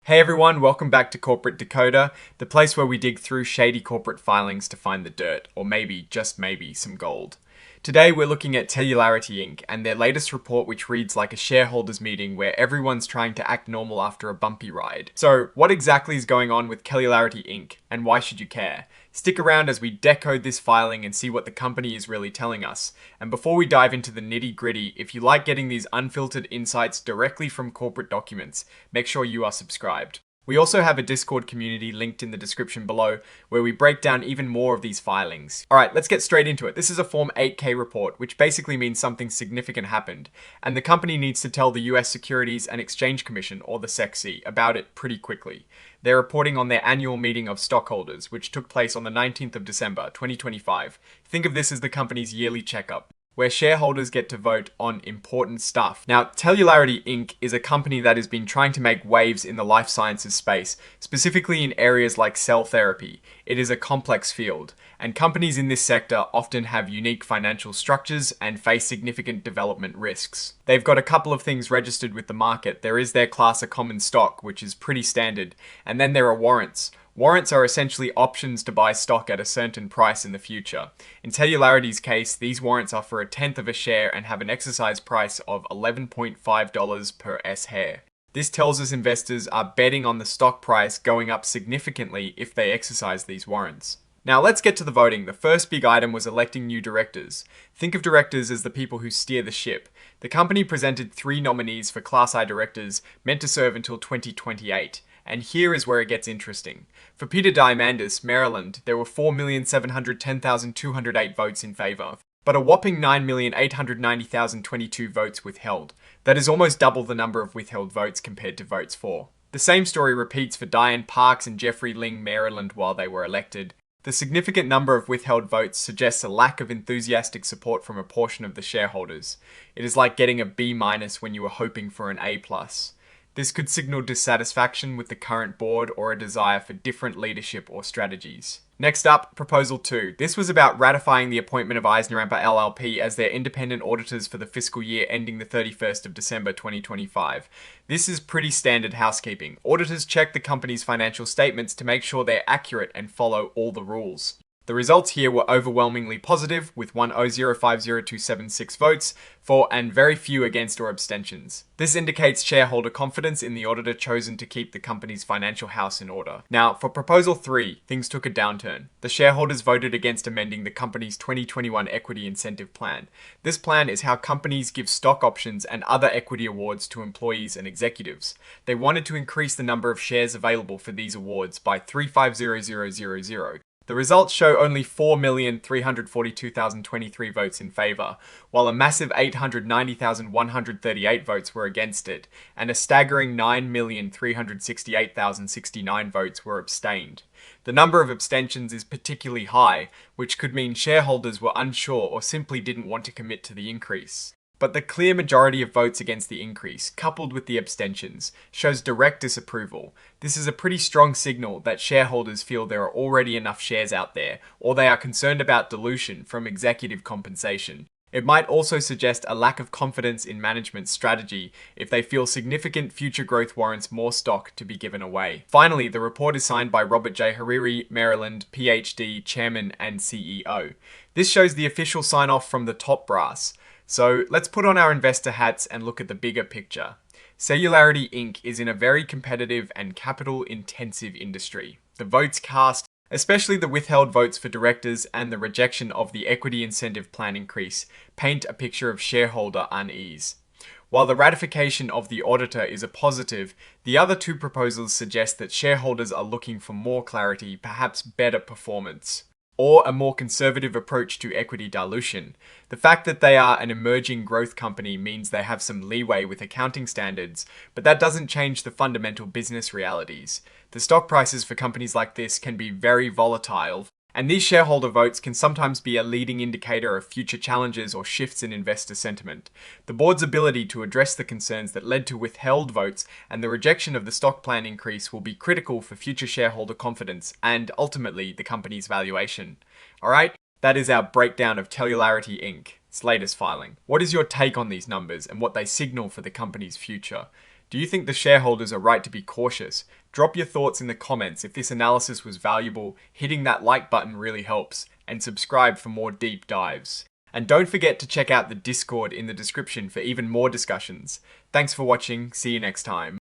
Hey everyone, welcome back to Corporate Decoder, the place where we dig through shady corporate filings to find the dirt, or maybe, just maybe, some gold. Today we're looking at Celularity Inc. and their latest report, which reads like a shareholders meeting where everyone's trying to act normal after a bumpy ride. So what exactly is going on with Celularity Inc. and why should you care? Stick around as we decode this filing and see what the company is really telling us. And before we dive into the nitty-gritty, if you like getting these unfiltered insights directly from corporate documents, make sure you are subscribed. We also have a Discord community linked in the description below where we break down even more of these filings. Alright, let's get straight into it. This is a Form 8K report, which basically means something significant happened, and the company needs to tell the US Securities and Exchange Commission, or the SEC, about it pretty quickly. They're reporting on their annual meeting of stockholders, which took place on the 19th of December, 2025. Think of this as the company's yearly checkup, where shareholders get to vote on important stuff. Now, Celularity Inc. is a company that has been trying to make waves in the life sciences space, specifically in areas like cell therapy. It is a complex field, and companies in this sector often have unique financial structures and face significant development risks. They've got a couple of things registered with the market. There is their class of common stock, which is pretty standard, and then there are warrants. Warrants are essentially options to buy stock at a certain price in the future. In Celularity's case, these warrants are for 1/10 of a share and have an exercise price of $11.5 per S-share. This tells us investors are betting on the stock price going up significantly if they exercise these warrants. Now let's get to the voting. The first big item was electing new directors. Think of directors as the people who steer the ship. The company presented 3 nominees for Class I directors meant to serve until 2028. And here is where it gets interesting. For Peter Diamandis, Maryland, there were 4,710,208 votes in favor, but a whopping 9,890,022 votes withheld. That is almost double the number of withheld votes compared to votes for. The same story repeats for Diane Parks and Jeffrey Ling, Maryland, while they were elected. The significant number of withheld votes suggests a lack of enthusiastic support from a portion of the shareholders. It is like getting a B- when you were hoping for an A+. This could signal dissatisfaction with the current board or a desire for different leadership or strategies. Next up, Proposal 2. This was about ratifying the appointment of EisnerAmper LLP as their independent auditors for the fiscal year ending the 31st of December 2025. This is pretty standard housekeeping. Auditors check the company's financial statements to make sure they're accurate and follow all the rules. The results here were overwhelmingly positive, with 1,050,276 votes for and very few against or abstentions. This indicates shareholder confidence in the auditor chosen to keep the company's financial house in order. Now, for Proposal 3, things took a downturn. The shareholders voted against amending the company's 2021 Equity Incentive Plan. This plan is how companies give stock options and other equity awards to employees and executives. They wanted to increase the number of shares available for these awards by 350,000. The results show only 4,342,023 votes in favour, while a massive 890,138 votes were against it, and a staggering 9,368,069 votes were abstained. The number of abstentions is particularly high, which could mean shareholders were unsure or simply didn't want to commit to the increase. But the clear majority of votes against the increase, coupled with the abstentions, shows direct disapproval. This is a pretty strong signal that shareholders feel there are already enough shares out there, or they are concerned about dilution from executive compensation. It might also suggest a lack of confidence in management's strategy if they feel significant future growth warrants more stock to be given away. Finally, the report is signed by Robert J. Hariri, Maryland, PhD, Chairman and CEO. This shows the official sign-off from the top brass. So let's put on our investor hats and look at the bigger picture. Celularity Inc. is in a very competitive and capital-intensive industry. The votes cast, especially the withheld votes for directors and the rejection of the equity incentive plan increase, paint a picture of shareholder unease. While the ratification of the auditor is a positive, the other 2 proposals suggest that shareholders are looking for more clarity, perhaps better performance, or a more conservative approach to equity dilution. The fact that they are an emerging growth company means they have some leeway with accounting standards, but that doesn't change the fundamental business realities. The stock prices for companies like this can be very volatile, and these shareholder votes can sometimes be a leading indicator of future challenges or shifts in investor sentiment. The board's ability to address the concerns that led to withheld votes and the rejection of the stock plan increase will be critical for future shareholder confidence and, ultimately, the company's valuation. Alright, that is our breakdown of Celularity Inc.'s latest filing. What is your take on these numbers and what they signal for the company's future? Do you think the shareholders are right to be cautious? Drop your thoughts in the comments. If this analysis was valuable, hitting that like button really helps, and subscribe for more deep dives. And don't forget to check out the Discord in the description for even more discussions. Thanks for watching, see you next time.